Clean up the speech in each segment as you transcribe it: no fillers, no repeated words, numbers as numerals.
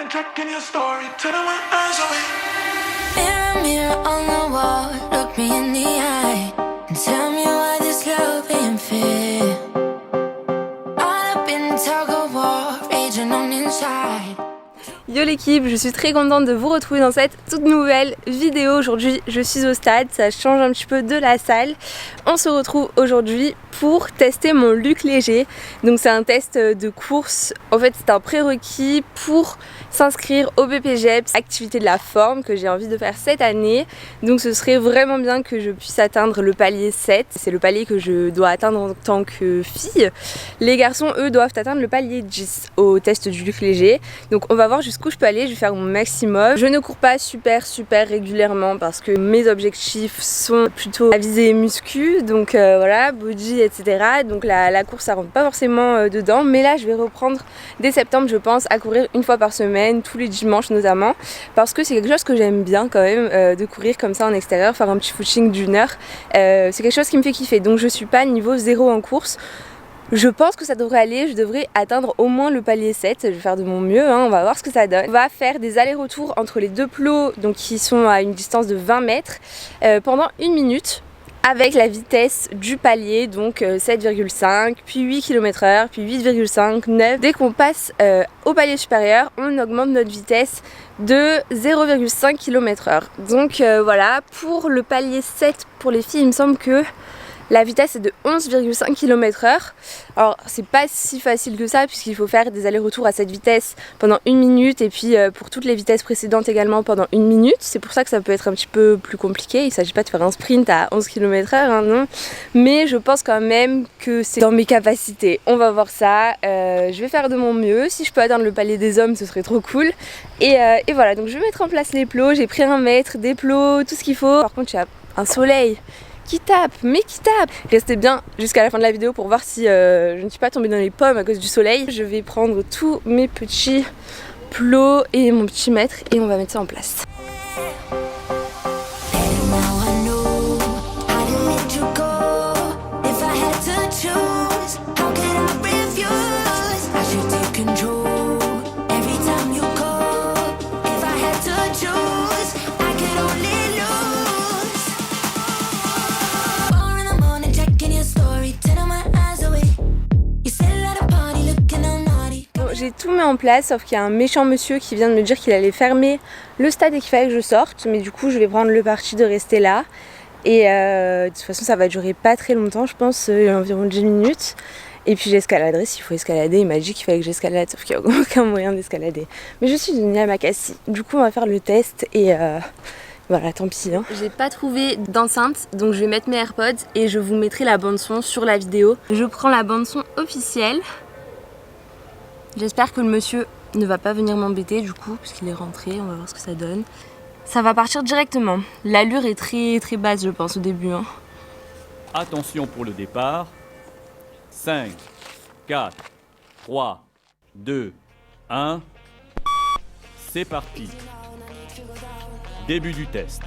checking your story, turning my eyes away. Mirror, mirror on the wall, look me in the eye and tell me why this love ain't fair. All up in tug of war, raging on inside. Yo l'équipe, je suis très contente de vous retrouver dans cette toute nouvelle vidéo. Aujourd'hui je suis au stade, ça change un petit peu de la salle. On se retrouve aujourd'hui pour tester mon Luc léger. Donc c'est un test de course, en fait c'est un prérequis pour s'inscrire au BPGEPS, activité de la forme que j'ai envie de faire cette année. Donc ce serait vraiment bien que je puisse atteindre le palier 7, c'est le palier que je dois atteindre en tant que fille. Les garçons eux doivent atteindre le palier 10 au test du Luc léger. Donc on va voir jusqu'où je peux aller, je vais faire mon maximum. Je ne cours pas super régulièrement parce que mes objectifs sont plutôt à viser muscu, donc voilà, body, etc. Donc la course ça rentre pas forcément dedans, mais là je vais reprendre dès septembre je pense à courir une fois par semaine, tous les dimanches notamment, parce que c'est quelque chose que j'aime bien quand même, de courir comme ça en extérieur, faire un petit footing d'une heure, c'est quelque chose qui me fait kiffer. Donc je suis pas niveau 0 en course. Je pense que ça devrait aller, je devrais atteindre au moins le palier 7, je vais faire de mon mieux, on va voir ce que ça donne. On va faire des allers-retours entre les deux plots, donc qui sont à une distance de 20 mètres, pendant 1 minute, avec la vitesse du palier, donc 7,5, puis 8 km/h, puis 8,5, 9. Dès qu'on passe au palier supérieur, on augmente notre vitesse de 0,5 km/h. Donc voilà, pour le palier 7, pour les filles, il me semble que la vitesse est de 11,5 km/h. Alors c'est pas si facile que ça puisqu'il faut faire des allers-retours à cette vitesse pendant 1 minute et puis pour toutes les vitesses précédentes également pendant 1 minute. C'est pour ça que ça peut être un petit peu plus compliqué. Il s'agit pas de faire un sprint à 11 km/h, non. Mais je pense quand même que c'est dans mes capacités. On va voir ça. Je vais faire de mon mieux. Si je peux atteindre le palier des hommes, ce serait trop cool. Et voilà, donc je vais mettre en place les plots. J'ai pris 1 mètre, des plots, tout ce qu'il faut. Par contre, il y a un soleil qui tape, mais qui tape. Restez bien jusqu'à la fin de la vidéo pour voir si je ne suis pas tombée dans les pommes à cause du soleil. Je vais prendre tous mes petits plots et mon petit mètre et on va mettre ça en place. J'ai tout mis en place sauf qu'il y a un méchant monsieur qui vient de me dire qu'il allait fermer le stade et qu'il fallait que je sorte, mais du coup je vais prendre le parti de rester là et de toute façon ça va durer pas très longtemps, je pense environ 10 minutes et puis j'escaladerai s'il faut escalader. Il m'a dit qu'il fallait que j'escalade sauf qu'il n'y a aucun moyen d'escalader, mais je suis une Yamakasi, du coup on va faire le test et voilà, tant pis. J'ai pas trouvé d'enceinte, donc je vais mettre mes AirPods et je vous mettrai la bande son sur la vidéo. Je prends la bande son officielle. J'espère que le monsieur ne va pas venir m'embêter du coup, puisqu'il est rentré, on va voir ce que ça donne. Ça va partir directement. L'allure est très basse je pense au début. Attention pour le départ. 5, 4, 3, 2, 1. C'est parti. Début du test.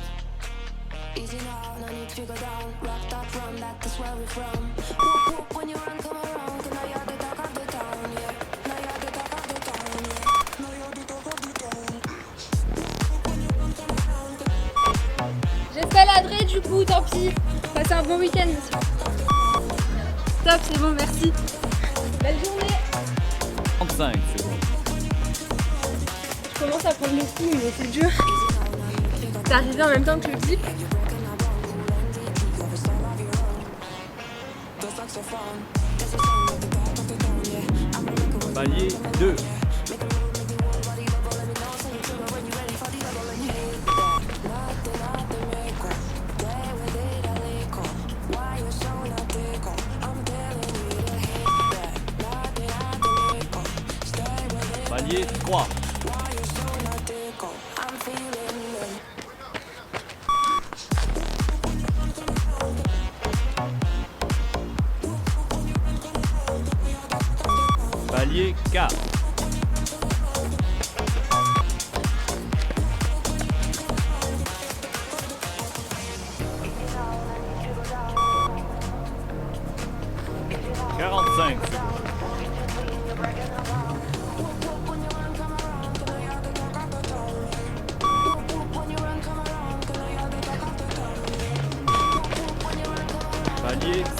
J'escaladerai du coup, tant pis. Passez un bon week-end. Top, c'est bon, merci. Belle journée. 35 secondes. Je commence à prendre le coup, mais c'est dur. C'est arrivé en même temps que le clip. Palier 2. Palier 3. Palier 4.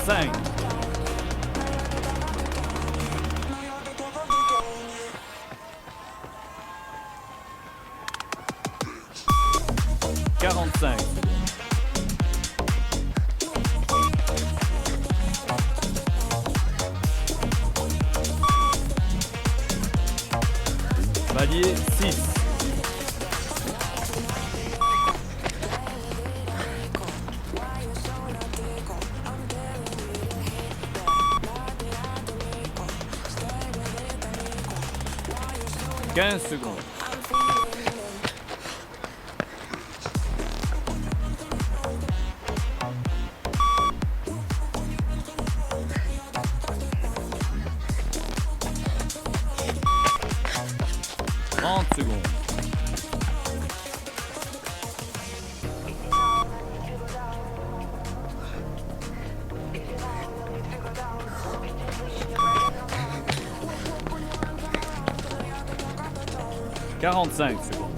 5. « 45 secondes. Palier 6. « 15 secondes. « 30 secondes. » « 45 secondes. »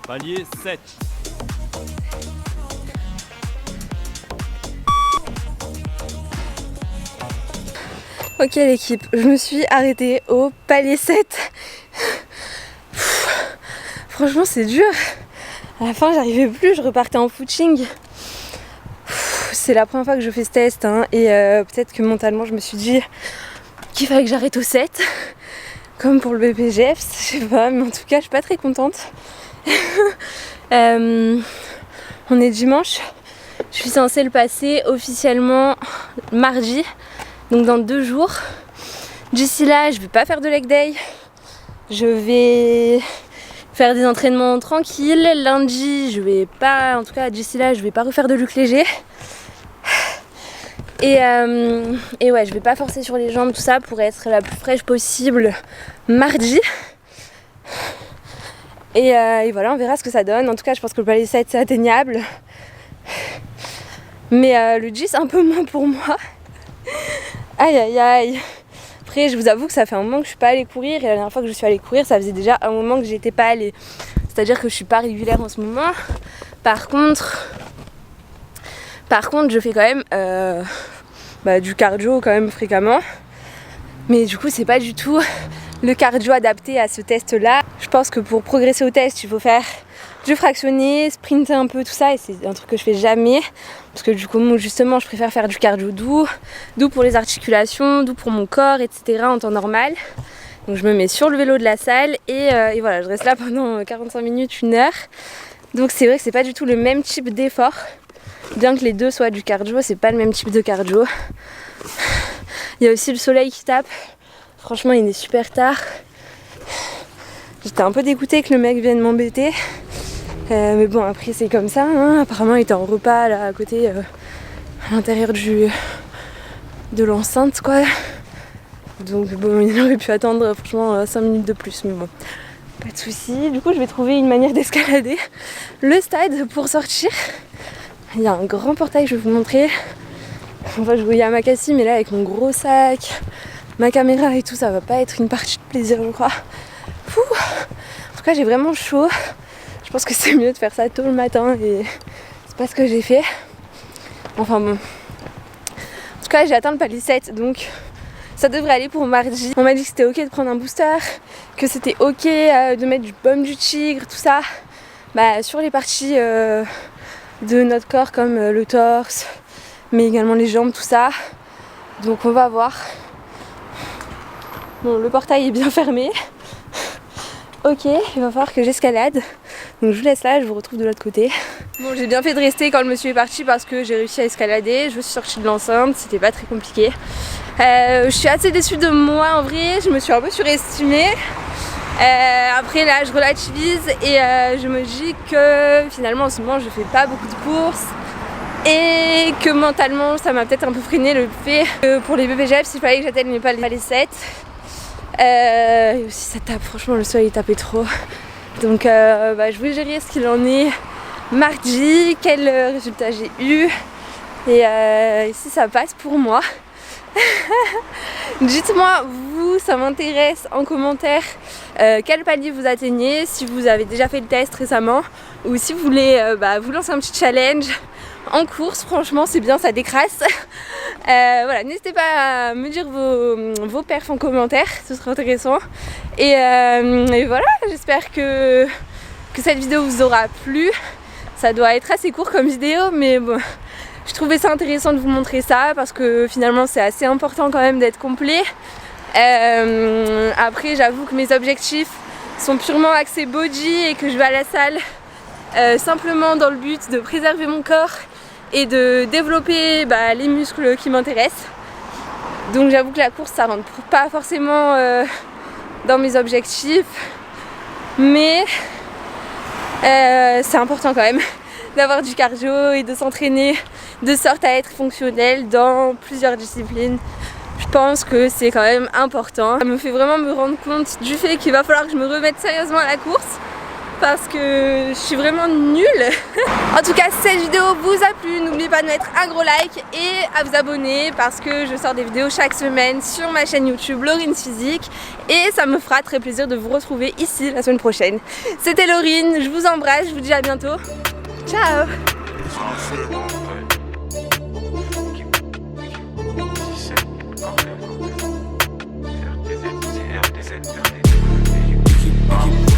Palier 7. Ok l'équipe, je me suis arrêtée au palier 7. Franchement c'est dur. À la fin j'arrivais plus, je repartais en footing. C'est la première fois que je fais ce test hein, et peut-être que mentalement je me suis dit qu'il fallait que j'arrête au 7. Comme pour le BPGF, je sais pas, mais en tout cas je suis pas très contente. On est dimanche, je suis censée le passer officiellement mardi, donc dans 2 jours. D'ici là, je vais pas faire de leg day, je vais faire des entraînements tranquilles. Lundi, je vais pas, en tout cas d'ici là, je vais pas refaire de luc léger. Et ouais, je vais pas forcer sur les jambes, tout ça, pour être la plus fraîche possible mardi. Et voilà, on verra ce que ça donne. En tout cas, je pense que le palier 7 c'est atteignable. Mais le 10 c'est un peu moins pour moi. Aïe aïe aïe. Après, je vous avoue que ça fait un moment que je suis pas allée courir. Et la dernière fois que je suis allée courir, ça faisait déjà un moment que j'y étais pas allée. C'est-à-dire que je suis pas régulière en ce moment. Par contre, je fais quand même du cardio quand même fréquemment. Mais du coup, c'est pas du tout le cardio adapté à ce test-là. Je pense que pour progresser au test, il faut faire du fractionné, sprinter un peu, tout ça. Et c'est un truc que je fais jamais. Parce que du coup, justement, je préfère faire du cardio doux pour les articulations, doux pour mon corps, etc. en temps normal. Donc je me mets sur le vélo de la salle et voilà, je reste là pendant 45 minutes, 1 heure. Donc c'est vrai que c'est pas du tout le même type d'effort. Bien que les deux soient du cardio, c'est pas le même type de cardio. Il y a aussi le soleil qui tape. Franchement, il est super tard. J'étais un peu dégoûtée que le mec vienne m'embêter. Mais bon, après c'est comme ça. Hein. Apparemment, il était en repas là à côté, à l'intérieur de l'enceinte, quoi. Donc bon, il aurait pu attendre franchement 5 minutes de plus, mais bon, pas de soucis. Du coup, je vais trouver une manière d'escalader le stade pour sortir. Il y a un grand portail, je vais vous montrer. Enfin, je voyais Yamakasi, mais là avec mon gros sac, ma caméra et tout, ça va pas être une partie de plaisir, je crois. Fou. En tout cas, j'ai vraiment chaud. Je pense que c'est mieux de faire ça tôt le matin et c'est pas ce que j'ai fait. Enfin bon. En tout cas, j'ai atteint le palier 7, donc ça devrait aller pour mardi. On m'a dit que c'était ok de prendre un booster, que c'était ok de mettre du baume du tigre, tout ça. Sur les parties de notre corps comme le torse, mais également les jambes, tout ça. Donc on va voir. Bon, le portail est bien fermé. Ok, il va falloir que j'escalade. Donc je vous laisse là, je vous retrouve de l'autre côté. Bon, j'ai bien fait de rester quand le monsieur est parti parce que j'ai réussi à escalader. Je me suis sortie de l'enceinte, c'était pas très compliqué. Je suis assez déçue de moi en vrai, je me suis un peu surestimée. Après là je relativise et je me dis que finalement en ce moment je fais pas beaucoup de courses et que mentalement ça m'a peut-être un peu freiné le fait que pour les BPGF s'il fallait que j'atteigne pas les 7. Et aussi ça tape, franchement le soleil tapait trop. Donc je vous dirai ce qu'il en est mardi, quel résultat j'ai eu et si ça passe pour moi. Dites-moi, vous, ça m'intéresse en commentaire quel palier vous atteignez, si vous avez déjà fait le test récemment ou si vous voulez vous lancer un petit challenge en course. Franchement, c'est bien, ça décrasse. Voilà, n'hésitez pas à me dire vos perfs en commentaire, ce serait intéressant. Et voilà, j'espère que cette vidéo vous aura plu. Ça doit être assez court comme vidéo, mais bon, je trouvais ça intéressant de vous montrer ça parce que finalement c'est assez important quand même d'être complet. Après, j'avoue que mes objectifs sont purement axés body et que je vais à la salle simplement dans le but de préserver mon corps et de développer les muscles qui m'intéressent. Donc j'avoue que la course ça rentre pas forcément dans mes objectifs, mais c'est important quand même d'avoir du cardio et de s'entraîner de sorte à être fonctionnel dans plusieurs disciplines. Je pense que c'est quand même important. Ça me fait vraiment me rendre compte du fait qu'il va falloir que je me remette sérieusement à la course parce que je suis vraiment nulle. En tout cas, si cette vidéo vous a plu, n'oubliez pas de mettre un gros like et à vous abonner parce que je sors des vidéos chaque semaine sur ma chaîne YouTube Laurine Physique et ça me fera très plaisir de vous retrouver ici la semaine prochaine. C'était Laurine, je vous embrasse, je vous dis à bientôt. Ciao.